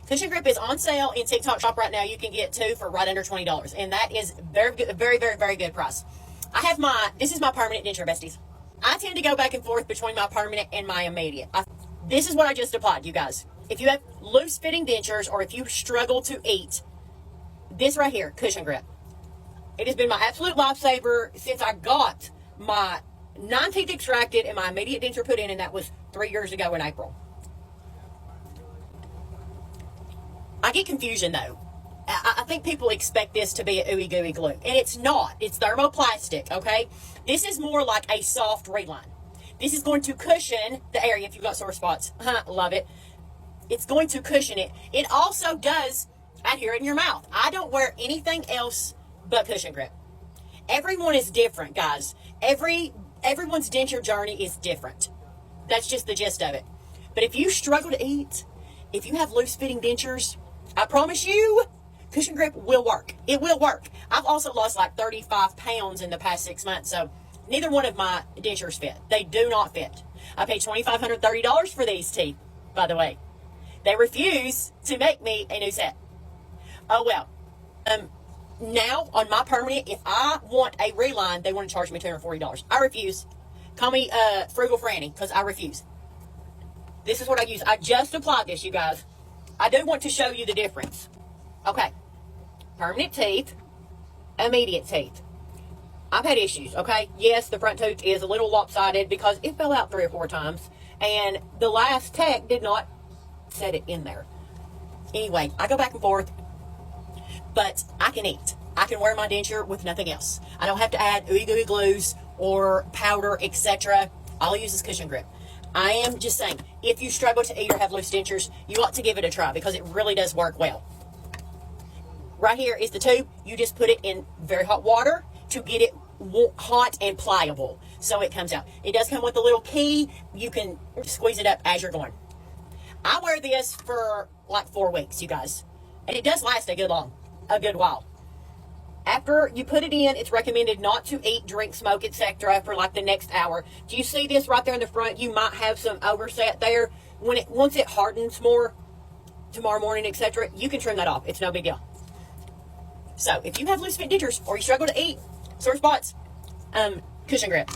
Cushion Grip is on sale in TikTok Shop right now. You can get 2 for right under $20. And that is very good, very good price. I have this is my permanent denture, besties. I tend to go back and forth between my permanent and my immediate. This is what I just applied, you guys. If you have loose fitting dentures or if you struggle to eat, this right here, Cushion Grip. It has been my absolute lifesaver since I got my 9 teeth extracted and my immediate denture put in, and that was 3 years ago in April. I get confusion though. I think people expect this to be a ooey gooey glue, and it's not. It's thermoplastic, okay? This is more like a soft reline. This is going to cushion the area if you've got sore spots. Love it. It's going to cushion it. It also does adhere in your mouth. I don't wear anything else but Cushion Grip. Everyone is different, guys. Everyone's denture journey is different. That's just the gist of it. But if you struggle to eat, if you have loose fitting dentures, I promise you, Cushion Grip will work. It will work. I've also lost like 35 pounds in the past 6 months, so neither one of my dentures fit. They do not fit. I paid $2,530 for these teeth, by the way. They refuse to make me a new set. Oh, well. Now, on my permanent, if I want a reline, they want to charge me $240. I refuse. Call me Frugal Franny, because I refuse. This is what I use. I just applied this, you guys. I do want to show you the difference. Okay. Permanent teeth, immediate teeth. I've had issues, okay? Yes, the front tooth is a little lopsided because it fell out 3 or 4 times, and the last tech did not set it in there. Anyway, I go back and forth, but I can eat. I can wear my denture with nothing else. I don't have to add ooey gooey glues or powder, etc. All I use is Cushion Grip. I am just saying, if you struggle to eat or have loose dentures, you ought to give it a try because it really does work well. Right here is the tube. You just put it in very hot water to get it hot and pliable so it comes out. It does come with a little key. You can squeeze it up as you're going. I wear this for like 4 weeks, you guys, and it does last a good while. After you put it in, it's recommended not to eat, drink, smoke, etc. for like the next hour. Do you see this right there in the front? You might have some overset there. Once it hardens more tomorrow morning, etc., you can trim that off. It's no big deal. So if you have loose fit dentures or you struggle to eat, sore spots, Cushion Grip.